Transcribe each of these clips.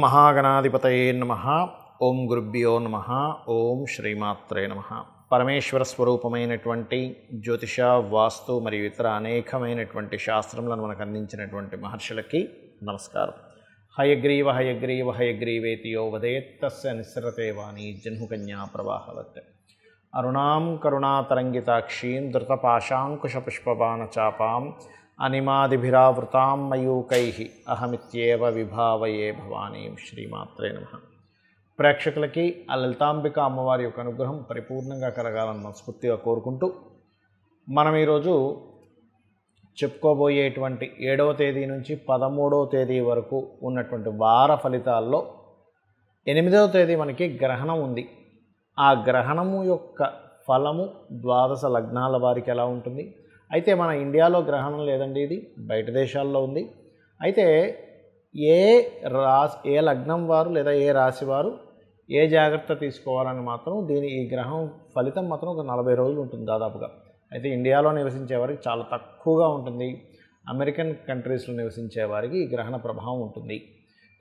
మహాగణాధిపతయే నమః. ఓం గురుభ్యో నమః. ఓం శ్రీమాత్రే నమః. పరమేశ్వర స్వరూపమైనటువంటి జ్యోతిష, వాస్తు మరియు ఇతర అనేకమైనటువంటి శాస్త్రములను మనకు అందించినటువంటి మహర్షులకి నమస్కారం. హయగ్రీవ హయగ్రీవ హయగ్రీవేతి యో వదేత్తస్య నిస్సరతే వాణి జహ్నుకన్యా ప్రవాహవత్. అరుణాం కరుణాతరంగితాక్షీం ధృతపాశాంకుశపుష్పబాణచాపాం అనిమాదిభిరావృతాం మయూకైః అహమిత్యేవ విభావయే భవానీం. శ్రీమాత్రే నమః. ప్రేక్షకులకి ఆ లలితాంబిక అమ్మవారి యొక్క అనుగ్రహం పరిపూర్ణంగా కలగాలని మనస్ఫూర్తిగా కోరుకుంటూ, మనం ఈరోజు చెప్పుకోబోయేటువంటి 7వ తేదీ నుంచి 13వ తేదీ వరకు ఉన్నటువంటి వార ఫలితాల్లో 8వ తేదీ మనకి గ్రహణం ఉంది. ఆ గ్రహణము యొక్క ఫలము ద్వాదశ లగ్నాల వారికి ఎలా ఉంటుంది? అయితే మన ఇండియాలో గ్రహణం లేదండి, ఇది బయట దేశాల్లో ఉంది. అయితే ఏ లగ్నం వారు లేదా ఏ రాశి వారు ఏ జాగ్రత్త తీసుకోవాలని మాత్రం ఈ గ్రహం ఫలితం మాత్రం ఒక 40 రోజులు ఉంటుంది దాదాపుగా. అయితే ఇండియాలో నివసించే వారికి చాలా తక్కువగా ఉంటుంది. అమెరికన్ కంట్రీస్లో నివసించే వారికి ఈ గ్రహణ ప్రభావం ఉంటుంది.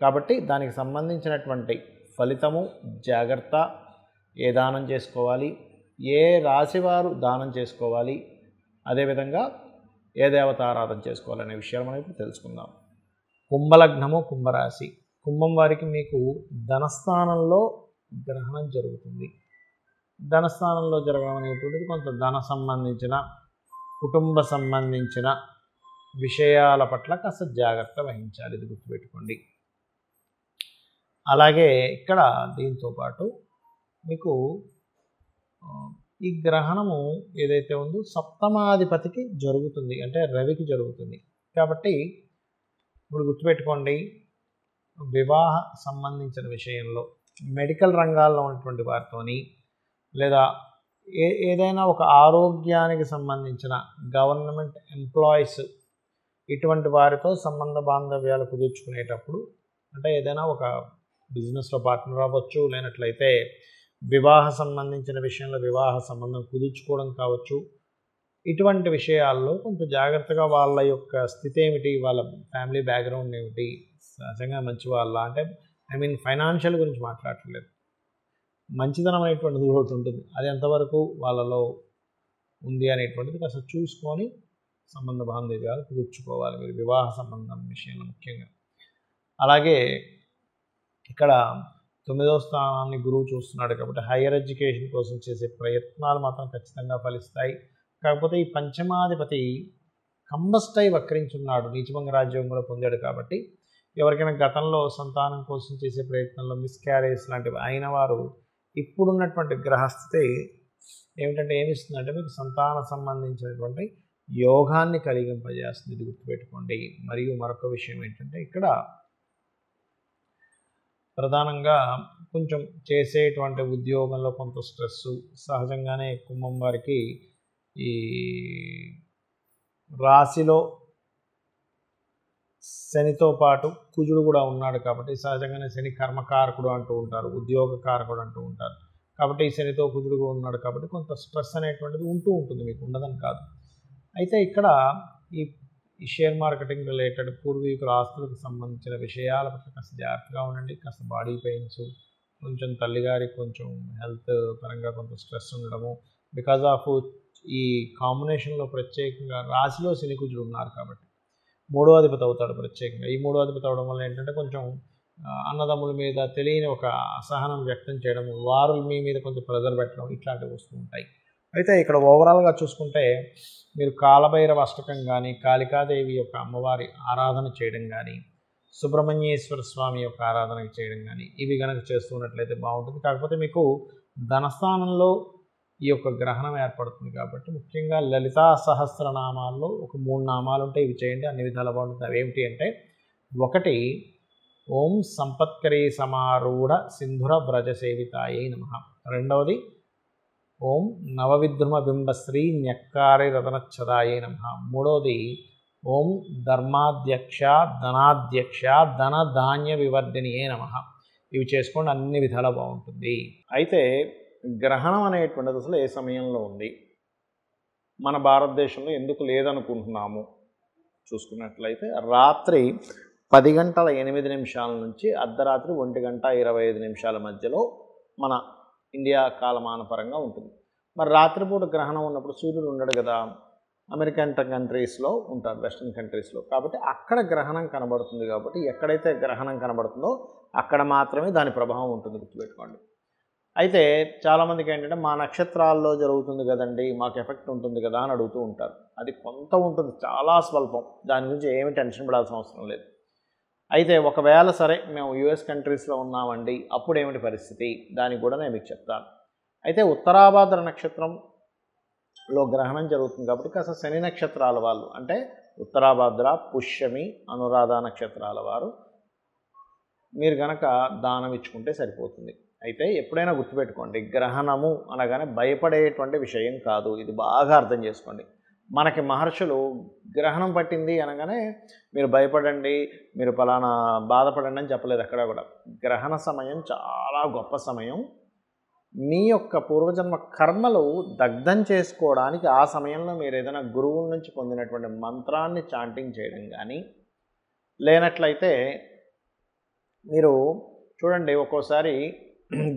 కాబట్టి దానికి సంబంధించినటువంటి ఫలితము, జాగ్రత్త, ఏ దానం చేసుకోవాలి, ఏ రాశి వారు దానం చేసుకోవాలి, అదేవిధంగా ఏ దేవతారాధన చేసుకోవాలనే విషయాలు మనం ఇప్పుడు తెలుసుకుందాం. కుంభలగ్నము, కుంభరాశి. కుంభం వారికి మీకు ధనస్థానంలో గ్రహణం జరుగుతుంది. ధనస్థానంలో జరగడం అనేటువంటిది కొంత ధన సంబంధించిన, కుటుంబ సంబంధించిన విషయాల పట్ల కాస్త జాగ్రత్త వహించాలి, ఇది గుర్తుపెట్టుకోండి. అలాగే ఇక్కడ దీంతోపాటు మీకు ఈ గ్రహణము ఏదైతే ఉందో సప్తమాధిపతికి జరుగుతుంది, అంటే రవికి జరుగుతుంది. కాబట్టి ఇప్పుడు గుర్తుపెట్టుకోండి, వివాహ సంబంధించిన విషయంలో మెడికల్ రంగాల్లో ఉన్నటువంటి వారితోని, లేదా ఏదైనా ఒక ఆరోగ్యానికి సంబంధించిన గవర్నమెంట్ ఎంప్లాయీస్ ఇటువంటి వారితో సంబంధ బాంధవ్యాలు కుదుర్చుకునేటప్పుడు, అంటే ఏదైనా ఒక బిజినెస్లో పార్ట్నర్ అవ్వచ్చు, లేనట్లయితే వివాహ సంబంధించిన విషయంలో వివాహ సంబంధం కుదుర్చుకోవడం కావచ్చు. ఇటువంటి విషయాల్లో కొంచెం జాగ్రత్తగా వాళ్ళ యొక్క స్థితి ఏమిటి, వాళ్ళ ఫ్యామిలీ బ్యాక్గ్రౌండ్ ఏమిటి, సహజంగా మంచి వాళ్ళ, అంటే ఫైనాన్షియల్ గురించి మాట్లాడట్లేదు, మంచిదనం అనేటువంటిది ఒకటి ఉంటుంది. అది ఎంతవరకు వాళ్ళలో ఉంది అనేటువంటిది కాస్త చూసుకొని సంబంధ బాంధవ్యాలు కుదుర్చుకోవాలి మీరు వివాహ సంబంధం విషయంలో ముఖ్యంగా. అలాగే ఇక్కడ 9వ స్థానాన్ని గురువు చూస్తున్నాడు కాబట్టి హైయర్ ఎడ్యుకేషన్ కోసం చేసే ప్రయత్నాలు మాత్రం ఖచ్చితంగా ఫలిస్తాయి. కాకపోతే ఈ పంచమాధిపతి కంబస్టై వక్రించున్నాడు, నీచభంగ రాజ్యం కూడా పొందాడు. కాబట్టి ఎవరికైనా గతంలో సంతానం కోసం చేసే ప్రయత్నంలో మిస్క్యారేజ్ లాంటివి అయిన వారు ఇప్పుడున్నటువంటి గ్రహస్థితి ఏమిటంటే ఏమిస్తుందంటే మీకు సంతాన సంబంధించినటువంటి యోగాన్ని కలిగింపజేస్తుంది, ఇది గుర్తుపెట్టుకోండి. మరియు మరొక విషయం ఏంటంటే ఇక్కడ ప్రధానంగా కొంచెం చేసేటువంటి ఉద్యోగంలో కొంత స్ట్రెస్సు సహజంగానే కుంభం వారికి ఈ రాశిలో శనితో పాటు కుజుడు కూడా ఉన్నాడు కాబట్టి సహజంగానే శని కర్మకారకుడు అంటూ ఉంటారు, ఉద్యోగ కారకుడు అంటూ ఉంటారు. కాబట్టి ఈ శనితో కుజుడు కూడా ఉన్నాడు కాబట్టి కొంత స్ట్రెస్ అనేటువంటిది ఉంటూ ఉంటుంది, మీకు ఉండదని కాదు. అయితే ఇక్కడ ఈ షేర్ మార్కెటింగ్ రిలేటెడ్ పూర్వీకుల ఆస్తులకు సంబంధించిన విషయాల పట్ల కాస్త జాగ్రత్తగా ఉండండి. కాస్త బాడీ పెయిన్స్, కొంచెం తల్లిగారికి కొంచెం హెల్త్ పరంగా కొంత స్ట్రెస్ ఉండడము, బికాజ్ ఆఫ్ ఈ కాంబినేషన్లో ప్రత్యేకంగా రాశిలో శని కుజుడు ఉన్నారు కాబట్టి 3వ అధిపతి అవుతాడు ప్రత్యేకంగా. ఈ 3వ అధిపతి అవడం వల్ల ఏంటంటే కొంచెం అన్నదమ్ముల మీద తెలియని ఒక అసహనం వ్యక్తం చేయడం, వారు మీ మీద కొంచెం ప్రెజర్ పెట్టడం, ఇట్లాంటివి వస్తూ ఉంటాయి. అయితే ఇక్కడ ఓవరాల్గా చూసుకుంటే మీరు కాలభైరవ అష్టకం కానీ, కాళికాదేవి యొక్క అమ్మవారి ఆరాధన చేయడం కానీ, సుబ్రహ్మణ్యేశ్వర స్వామి యొక్క ఆరాధన చేయడం కానీ ఇవి కనుక చేస్తున్నట్లయితే బాగుంటుంది. కాకపోతే మీకు ధనస్థానంలో ఈ యొక్క గ్రహణం ఏర్పడుతుంది కాబట్టి ముఖ్యంగా లలితా సహస్రనామాల్లో ఒక 3 నామాలు ఉంటాయి, ఇవి చేయండి, అన్ని విధాలు బాగుంటుంది. అవి ఏమిటి అంటే, 1 ఓం సంపత్కరీ సమారూఢ సింధుర వ్రజ సేవితాయై నమః. 2వది ఓం నవవిద్రుమ బింబశ్రీ న్యక్కారి రతనచ్చదాయై నమః. 3వది ఓం ధర్మాధ్యక్ష ధనాధ్యక్ష ధన ధాన్య వివర్ధినియే నమః. ఇవి చేసుకోండి, అన్ని విధాలా బాగుంటుంది. అయితే గ్రహణం అనేటువంటిది అసలు ఏ సమయంలో ఉంది, మన భారతదేశంలో ఎందుకు లేదనుకుంటున్నాము చూసుకున్నట్లయితే రాత్రి 10:08 నుంచి అర్ధరాత్రి 1:25 మధ్యలో మన ఇండియా కాలమాన పరంగా ఉంటుంది. మరి రాత్రిపూట గ్రహణం ఉన్నప్పుడు సూర్యుడు ఉండడు కదా, అమెరికన్ కంట్రీస్లో ఉంటారు, వెస్ట్రన్ కంట్రీస్లో. కాబట్టి అక్కడ గ్రహణం కనబడుతుంది. కాబట్టి ఎక్కడైతే గ్రహణం కనబడుతుందో అక్కడ మాత్రమే దాని ప్రభావం ఉంటుంది, గుర్తుపెట్టుకోండి. అయితే చాలామందికి ఏంటంటే మా నక్షత్రాల్లో జరుగుతుంది కదండి, మాకు ఎఫెక్ట్ ఉంటుంది కదా అని అడుగుతూ ఉంటారు. అది కొంత ఉంటుంది, చాలా స్వల్పం, దాని గురించి ఏమి టెన్షన్ పడాల్సిన అవసరం లేదు. అయితే ఒకవేళ సరే మేము యూఎస్ కంట్రీస్లో ఉన్నామండి, అప్పుడు ఏమిటి పరిస్థితి, దానికి కూడా నేను మీకు చెప్తాను. అయితే ఉత్తరాభాద్ర నక్షత్రంలో గ్రహణం జరుగుతుంది కాబట్టి కాస్త శని నక్షత్రాల వాళ్ళు, అంటే ఉత్తరాభాద్ర, పుష్యమి, అనురాధ నక్షత్రాల వారు మీరు గనక దానం ఇచ్చుకుంటే సరిపోతుంది. అయితే ఎప్పుడైనా గుర్తుపెట్టుకోండి, గ్రహణము అనగానే భయపడేటువంటి విషయం కాదు, ఇది బాగా అర్థం చేసుకోండి. మనకి మహర్షులు గ్రహణం పట్టింది అనగానే మీరు భయపడండి, మీరు ఫలానా బాధపడండి అని చెప్పలేదు ఎక్కడా కూడా. గ్రహణ సమయం చాలా గొప్ప సమయం. మీ యొక్క పూర్వజన్మ కర్మలు దగ్ధం చేసుకోవడానికి ఆ సమయంలో మీరు ఏదైనా గురువుల నుంచి పొందినటువంటి మంత్రాన్ని చాంటింగ్ చేయడం కానీ, లేనట్లయితే మీరు చూడండి ఒక్కోసారి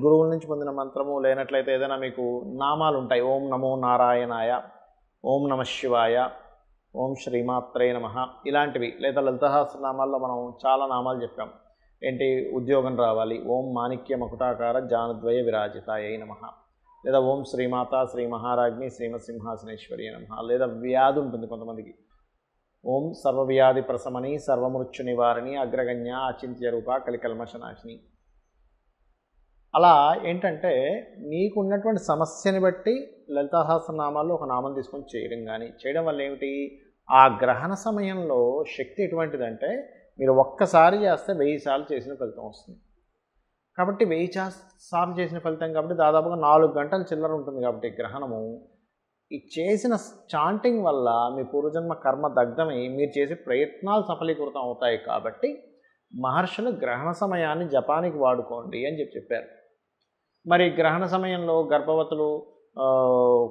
గురువుల నుంచి పొందిన మంత్రము లేనట్లయితే ఏదైనా మీకు నామాలు ఉంటాయి, ఓం నమో నారాయణాయ, ఓం నమ శివాయ, ఓం శ్రీమాత్రే నమః, ఇలాంటివి. లేదా లలిత సహస్రనామాల్లో మనం చాలా నామాలు చెప్పాం. ఏంటి, ఉద్యోగం రావాలి, ఓం మాణిక్య మకుటాకార జానుద్వయ విరాజితాయై నమః, లేదా ఓం శ్రీమాత శ్రీ మహారాజ్ఞి శ్రీమత్ సింహాసనేశ్వరి నమః. లేదా వ్యాధి ఉంటుంది కొంతమందికి, ఓం సర్వవ్యాధి ప్రశమని సర్వమృత్యు నివారిణి అగ్రగణ్య అచింత్య రూప కలికల్మషనాశిని. అలా ఏంటంటే మీకు ఉన్నటువంటి సమస్యని బట్టి లలితా సహస్రనామాల్లో ఒక నామం తీసుకొని చేయడం వల్ల ఏమిటి, ఆ గ్రహణ సమయంలో శక్తి ఎటువంటిదంటే మీరు ఒక్కసారి చేస్తే 1000 సార్లు చేసిన ఫలితం వస్తుంది. కాబట్టి 1000 సార్లు చేసిన ఫలితం కాబట్టి దాదాపుగా 4 గంటల చిల్లర ఉంటుంది. కాబట్టి గ్రహణము ఈ చేసిన చాంటింగ్ వల్ల మీ పూర్వజన్మ కర్మ దగ్ధమై మీరు చేసే ప్రయత్నాలు సఫలీకృతం అవుతాయి. కాబట్టి మహర్షులు గ్రహణ సమయాన్ని జపానికి వాడుకోండి అని చెప్పారు. మరి గ్రహణ సమయంలో గర్భవతులు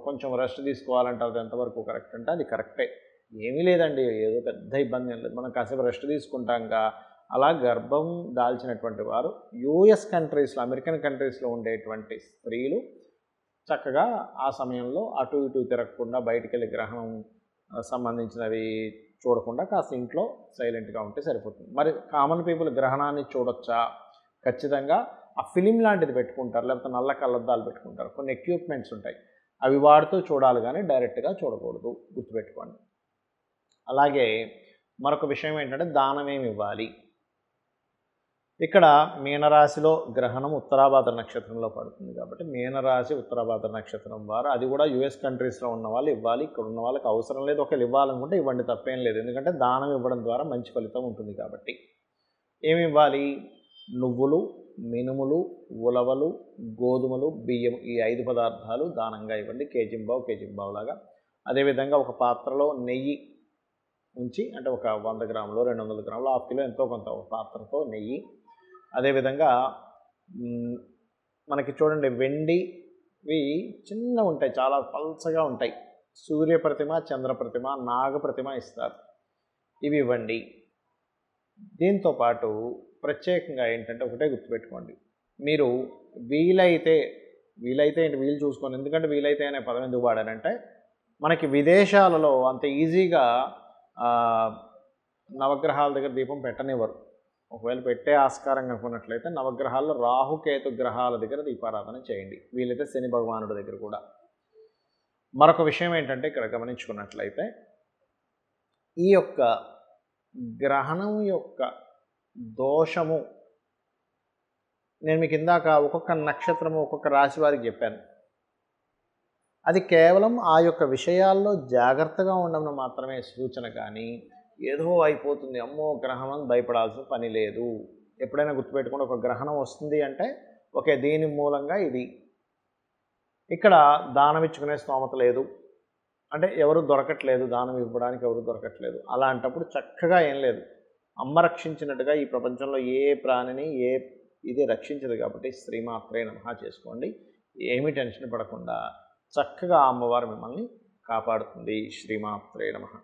కొంచెం రెస్ట్ తీసుకోవాలంటారు, అది ఎంతవరకు కరెక్ట్ అంటే అది కరెక్టే, ఏమీ లేదండి, ఏదో పెద్ద ఇబ్బంది ఏం లేదు, మనం కాసేపు రెస్ట్ తీసుకుంటాంగా. అలా గర్భం దాల్చినటువంటి వారు యూఎస్ కంట్రీస్లో, అమెరికన్ కంట్రీస్లో ఉండేటువంటి స్త్రీలు చక్కగా ఆ సమయంలో అటు ఇటు తిరగకుండా బయటికి వెళ్ళి గ్రహణం సంబంధించినవి చూడకుండా కాస్త ఇంట్లో సైలెంట్గా ఉంటే సరిపోతుంది. మరి కామన్ పీపుల్ గ్రహణాన్ని చూడొచ్చా? ఖచ్చితంగా ఆ ఫిలిం లాంటిది పెట్టుకుంటారు, లేకపోతే నల్ల కళ్ళద్దాలు పెట్టుకుంటారు, కొన్ని ఎక్విప్మెంట్స్ ఉంటాయి, అవి వాడుతూ చూడాలి కానీ డైరెక్ట్గా చూడకూడదు, గుర్తుపెట్టుకోండి. అలాగే మరొక విషయం ఏంటంటే దానం ఏమి ఇవ్వాలి. ఇక్కడ మీనరాశిలో గ్రహణం ఉత్తరాభాద్ర నక్షత్రంలో పడుతుంది కాబట్టి మీనరాశి ఉత్తరాభాద్ర నక్షత్రం వారు, అది కూడా యూఎస్ కంట్రీస్లో ఉన్న వాళ్ళు ఇవ్వాలి, ఇక్కడ ఉన్న వాళ్ళకి అవసరం లేదు. ఒకవేళ ఇవ్వాలనుకుంటే ఇవ్వండి, తప్పేం లేదు, ఎందుకంటే దానం ఇవ్వడం ద్వారా మంచి ఫలితం ఉంటుంది కాబట్టి. ఏమి ఇవ్వాలి, నువ్వులు, మినుములు, ఉలవలు, గోధుమలు, బియ్యం, ఈ 5 పదార్థాలు దానంగా ఇవ్వండి, కేజీంబావు లాగా. అదేవిధంగా ఒక పాత్రలో నెయ్యి ఉంచి, అంటే ఒక 100 గ్రాములు 200 గ్రాములు 1/2 కిలో ఎంతో కొంత ఒక పాత్రతో నెయ్యి. అదేవిధంగా మనకి చూడండి వెండివి చిన్న ఉంటాయి, చాలా పల్చగా ఉంటాయి, సూర్య ప్రతిమ, చంద్ర ప్రతిమ, నాగ ప్రతిమ ఇస్తారు, ఇవి ఇవ్వండి. దీంతోపాటు ప్రత్యేకంగా ఏంటంటే ఒకటే గుర్తుపెట్టుకోండి, మీరు వీలైతే ఏంటి వీలు చూసుకోండి, ఎందుకంటే వీలైతే అనే పదం ఎందుకు వాడానంటే మనకి విదేశాలలో అంత ఈజీగా నవగ్రహాల దగ్గర దీపం పెట్టనివ్వరు. ఒకవేళ పెట్టే ఆస్కారం కనుకున్నట్లయితే నవగ్రహాల్లో రాహుకేతు గ్రహాల దగ్గర దీపారాధన చేయండి, వీలైతే శని భగవానుడి దగ్గర కూడా. మరొక విషయం ఏంటంటే ఇక్కడ గమనించుకున్నట్లయితే ఈ యొక్క గ్రహణం యొక్క దోషము నేను మీకు ఇందాక ఒక్కొక్క నక్షత్రము ఒక్కొక్క రాశి వారికి చెప్పాను. అది కేవలం ఆ యొక్క విషయాల్లో జాగ్రత్తగా ఉండడం మాత్రమే సూచన, కానీ ఏదో అయిపోతుంది అమ్మో గ్రహణం భయపడాల్సిన పని లేదు. ఎప్పుడైనా గుర్తుపెట్టుకోండి, ఒక గ్రహణం వస్తుంది అంటే ఓకే దీని మూలంగా ఇది, ఇక్కడ దానం ఇచ్చుకునే స్తోమత లేదు అంటే ఎవరు దొరకట్లేదు, దానం ఇవ్వడానికి ఎవరు దొరకట్లేదు, అలాంటప్పుడు చక్కగా ఏం లేదు, అమ్మ రక్షించినట్టుగా ఈ ప్రపంచంలో ఏ ప్రాణిని ఇది రక్షించదు కాబట్టి శ్రీమాత్రే నమః చేసుకోండి, ఏమీ టెన్షన్ పడకుండా చక్కగా అమ్మవారు మిమ్మల్ని కాపాడుతుంది. శ్రీమాత్రే నమః.